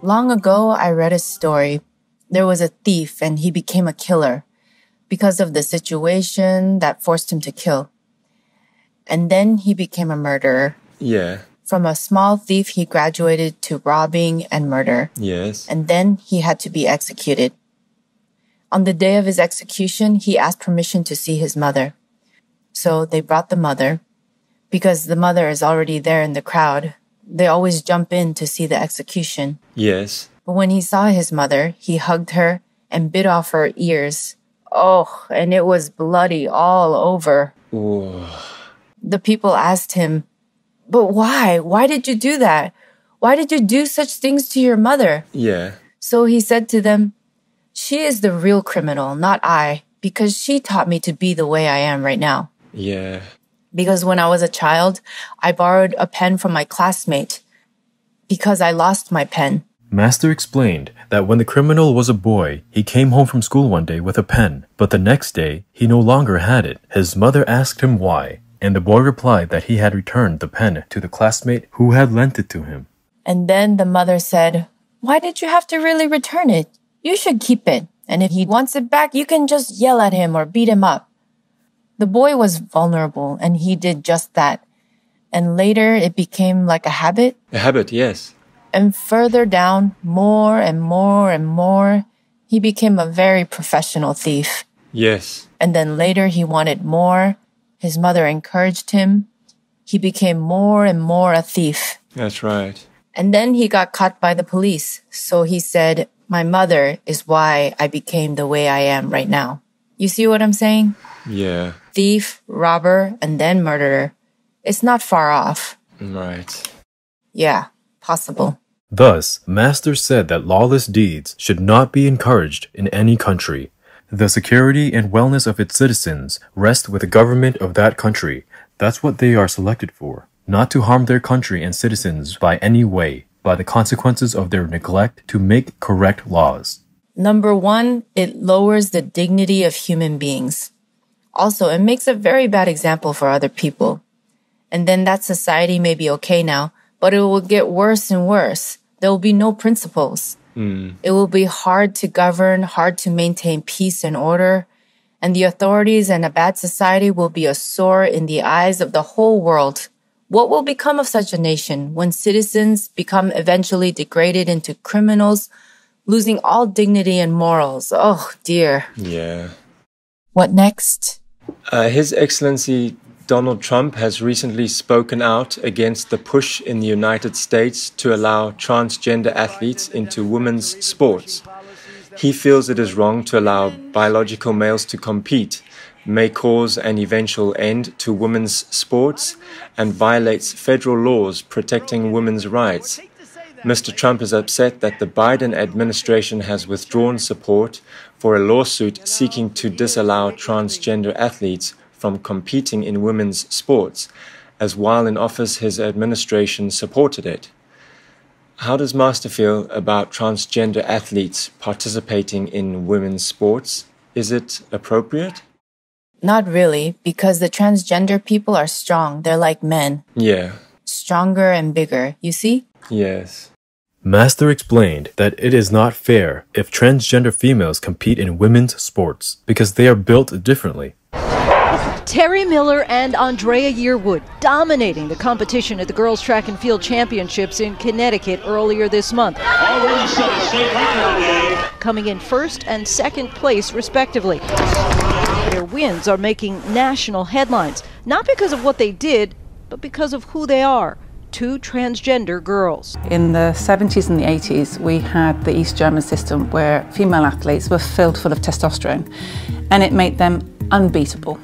Long ago, I read a story. There was a thief and he became a killer because of the situation that forced him to kill. And then he became a murderer. Yeah. From a small thief, he graduated to robbing and murder. Yes. And then he had to be executed. On the day of his execution, he asked permission to see his mother. So they brought the mother. Because the mother is already there in the crowd, they always jump in to see the execution. Yes. But when he saw his mother, he hugged her and bit off her ears. Oh, and it was bloody all over. Ooh. The people asked him, "But why? Why did you do that? Why did you do such things to your mother?" Yeah. So he said to them, "She is the real criminal, not I, because she taught me to be the way I am right now." Yeah. Because when I was a child, I borrowed a pen from my classmate because I lost my pen. Master explained that when the criminal was a boy, he came home from school one day with a pen, but the next day, he no longer had it. His mother asked him why, and the boy replied that he had returned the pen to the classmate who had lent it to him. And then the mother said, "Why did you have to really return it? You should keep it. And if he wants it back, you can just yell at him or beat him up." The boy was vulnerable and he did just that. And later it became like a habit. A habit, yes. And further down, more and more and more, he became a very professional thief. Yes. And then later he wanted more. His mother encouraged him. He became more and more a thief. That's right. And then he got caught by the police. So he said, "My mother is why I became the way I am right now." You see what I'm saying? Yeah. Thief, robber, and then murderer. It's not far off. Right. Yeah, possible. Thus, Master said that lawless deeds should not be encouraged in any country. The security and wellness of its citizens rest with the government of that country. That's what they are selected for. Not to harm their country and citizens by any way, by the consequences of their neglect to make correct laws. Number one, it lowers the dignity of human beings. Also, it makes a very bad example for other people. And then that society may be okay now, but it will get worse and worse. There will be no principles. It will be hard to govern, hard to maintain peace and order. And the authorities and a bad society will be a sore in the eyes of the whole world. What will become of such a nation when citizens become eventually degraded into criminals, losing all dignity and morals? Oh, dear. Yeah. What next? His Excellency Donald Trump has recently spoken out against the push in the United States to allow transgender athletes into women's sports. He feels it is wrong to allow biological males to compete, may cause an eventual end to women's sports, and violates federal laws protecting women's rights. Mr. Trump is upset that the Biden administration has withdrawn support for a lawsuit seeking to disallow transgender athletes from competing in women's sports, as while in office his administration supported it. How does Master feel about transgender athletes participating in women's sports? Is it appropriate? Not really, because the transgender people are strong. They're like men. Yeah. Stronger and bigger, you see? Yes. Master explained that it is not fair if transgender females compete in women's sports because they are built differently. Terry Miller and Andrea Yearwood dominating the competition at the Girls Track and Field Championships in Connecticut earlier this month. Coming in first and second place, respectively. Their wins are making national headlines, not because of what they did, but because of who they are. Two transgender girls. In the 70s and the 80s, we had the East German system where female athletes were filled full of testosterone, and it made them unbeatable.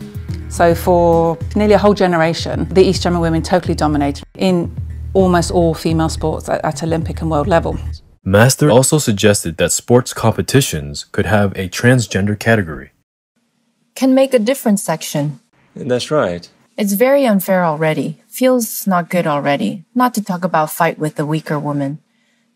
So for nearly a whole generation, the East German women totally dominated in almost all female sports at Olympic and world level. Master also suggested that sports competitions could have a transgender category. Can make a different section. That's right. It's very unfair already. Feels not good already. Not to talk about fight with the weaker woman.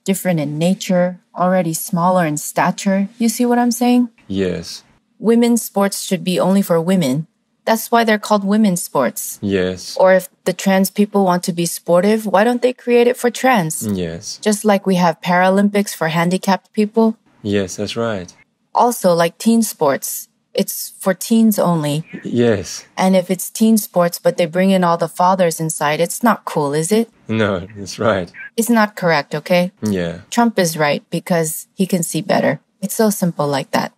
Different in nature, already smaller in stature. You see what I'm saying? Yes. Women's sports should be only for women. That's why they're called women's sports. Yes. Or if the trans people want to be sportive, why don't they create it for trans? Yes. Just like we have Paralympics for handicapped people. Yes, that's right. Also, like teen sports, it's for teens only. Yes. And if it's teen sports, but they bring in all the fathers inside, it's not cool, is it? No, that's right. It's not correct, okay? Yeah. Trump is right because he can see better. It's so simple like that.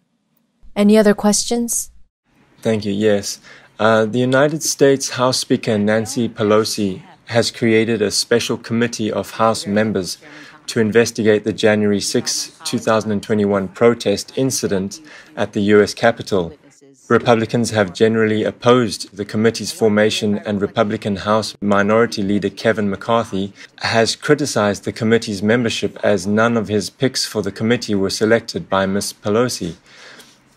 Any other questions? Thank you. Yes. The United States House Speaker Nancy Pelosi has created a special committee of House members to investigate the January 6, 2021 protest incident at the U.S. Capitol. Republicans have generally opposed the committee's formation, and Republican House Minority Leader Kevin McCarthy has criticized the committee's membership as none of his picks for the committee were selected by Ms. Pelosi.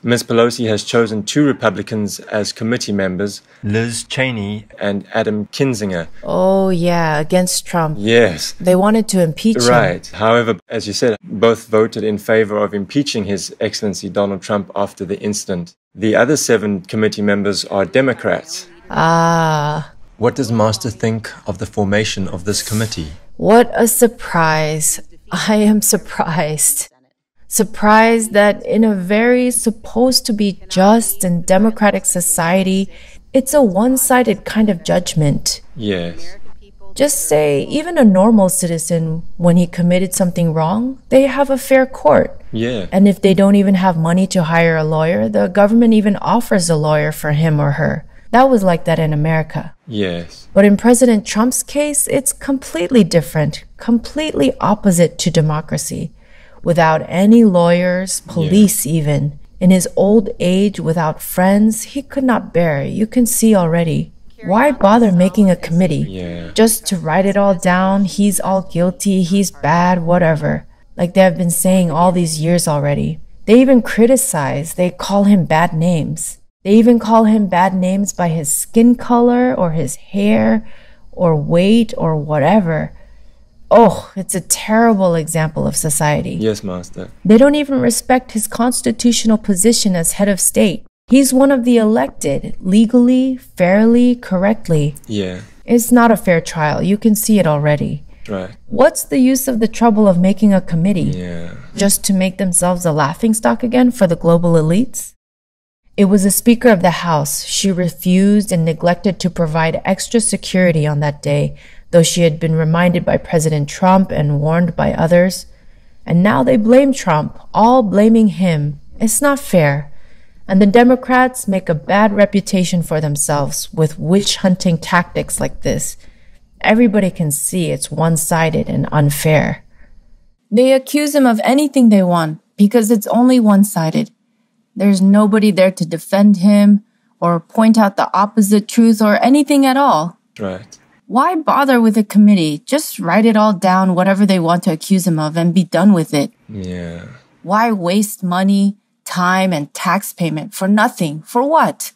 Ms. Pelosi has chosen 2 Republicans as committee members, Liz Cheney and Adam Kinzinger. Oh, yeah, against Trump. Yes. They wanted to impeach him. Right. However, as you said, both voted in favor of impeaching His Excellency Donald Trump after the incident. The other 7 committee members are Democrats. Ah. What does Master think of the formation of this committee? What a surprise. I am surprised. Surprised that in a very supposed to be just and democratic society, it's a one-sided kind of judgment. Yes. Just say, even a normal citizen, when he committed something wrong, they have a fair court. Yeah. And if they don't even have money to hire a lawyer, the government even offers a lawyer for him or her. That was like that in America. Yes. But in President Trump's case, it's completely different, completely opposite to democracy. Without any lawyers, police even. In his old age, without friends, he could not bear it. You can see already. Why bother making a committee? Yeah. Just to write it all down, he's all guilty, he's bad, whatever. Like they have been saying all these years already. They even criticize, they call him bad names. They even call him bad names by his skin color or his hair or weight or whatever. Oh, it's a terrible example of society. Yes, Master. They don't even respect his constitutional position as head of state. He's one of the elected, legally, fairly, correctly. Yeah. It's not a fair trial. You can see it already. Right. What's the use of the trouble of making a committee? Yeah. Just to make themselves a laughingstock again for the global elites? It was the Speaker of the House. She refused and neglected to provide extra security on that day, though she had been reminded by President Trump and warned by others. And now they blame Trump, all blaming him. It's not fair. And the Democrats make a bad reputation for themselves with witch-hunting tactics like this. Everybody can see it's one-sided and unfair. They accuse him of anything they want because it's only one-sided. There's nobody there to defend him or point out the opposite truth or anything at all. Right. Why bother with a committee? Just write it all down, whatever they want to accuse him of, and be done with it. Yeah. Why waste money, time, and tax payment for nothing? For what?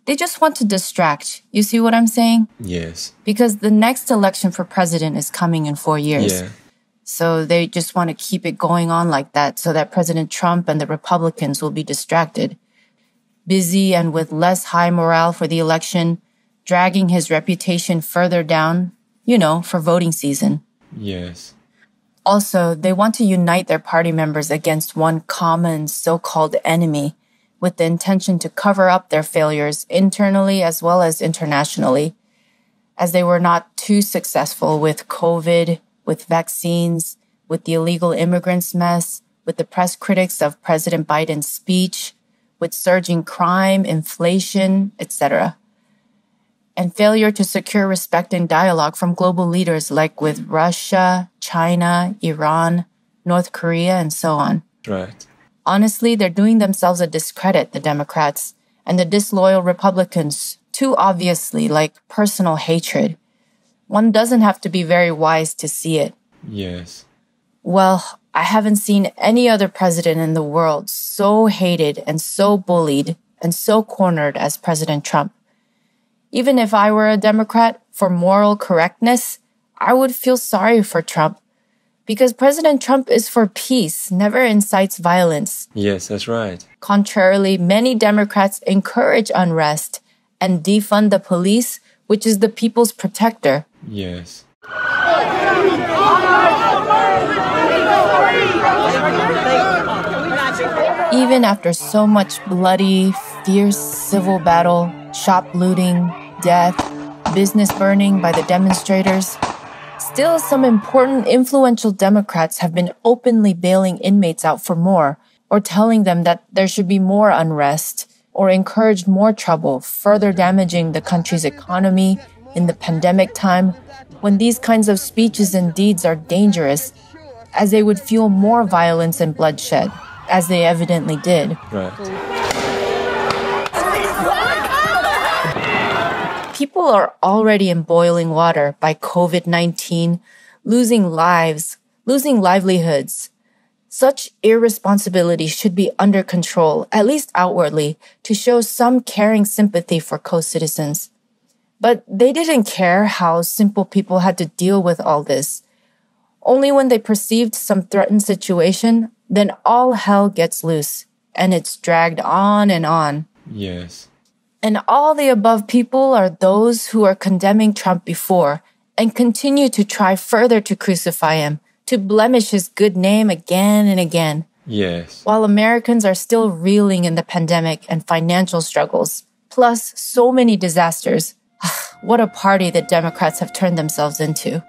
They just want to distract. You see what I'm saying? Yes. Because the next election for president is coming in 4 years. Yeah. So they just want to keep it going on like that so that President Trump and the Republicans will be distracted. Busy and with less high morale for the election, dragging his reputation further down, for voting season. Yes. Also, they want to unite their party members against one common so-called enemy with the intention to cover up their failures internally as well as internationally, as they were not too successful with COVID, with vaccines, with the illegal immigrants mess, with the press critics of President Biden's speech, with surging crime, inflation, etc., and failure to secure respect and dialogue from global leaders like with Russia, China, Iran, North Korea, and so on. Right. Honestly, they're doing themselves a discredit, the Democrats, and the disloyal Republicans, too obviously, like personal hatred. One doesn't have to be very wise to see it. Yes. Well, I haven't seen any other president in the world so hated and so bullied and so cornered as President Trump. Even if I were a Democrat, for moral correctness, I would feel sorry for Trump. Because President Trump is for peace, never incites violence. Yes, that's right. Contrarily, many Democrats encourage unrest and defund the police, which is the people's protector. Yes. Even after so much bloody, fierce civil battle, shop looting, death, business burning by the demonstrators, still some important influential Democrats have been openly bailing inmates out for more, or telling them that there should be more unrest, or encouraged more trouble, further damaging the country's economy in the pandemic time, when these kinds of speeches and deeds are dangerous, as they would fuel more violence and bloodshed, as they evidently did. Right. People are already in boiling water by COVID-19, losing lives, losing livelihoods. Such irresponsibility should be under control, at least outwardly, to show some caring sympathy for co-citizens. But they didn't care how simple people had to deal with all this. Only when they perceived some threatened situation, then all hell gets loose, and it's dragged on and on. Yes. And all the above people are those who are condemning Trump before and continue to try further to crucify him, to blemish his good name again and again. Yes. While Americans are still reeling in the pandemic and financial struggles, plus so many disasters. What a party the Democrats have turned themselves into.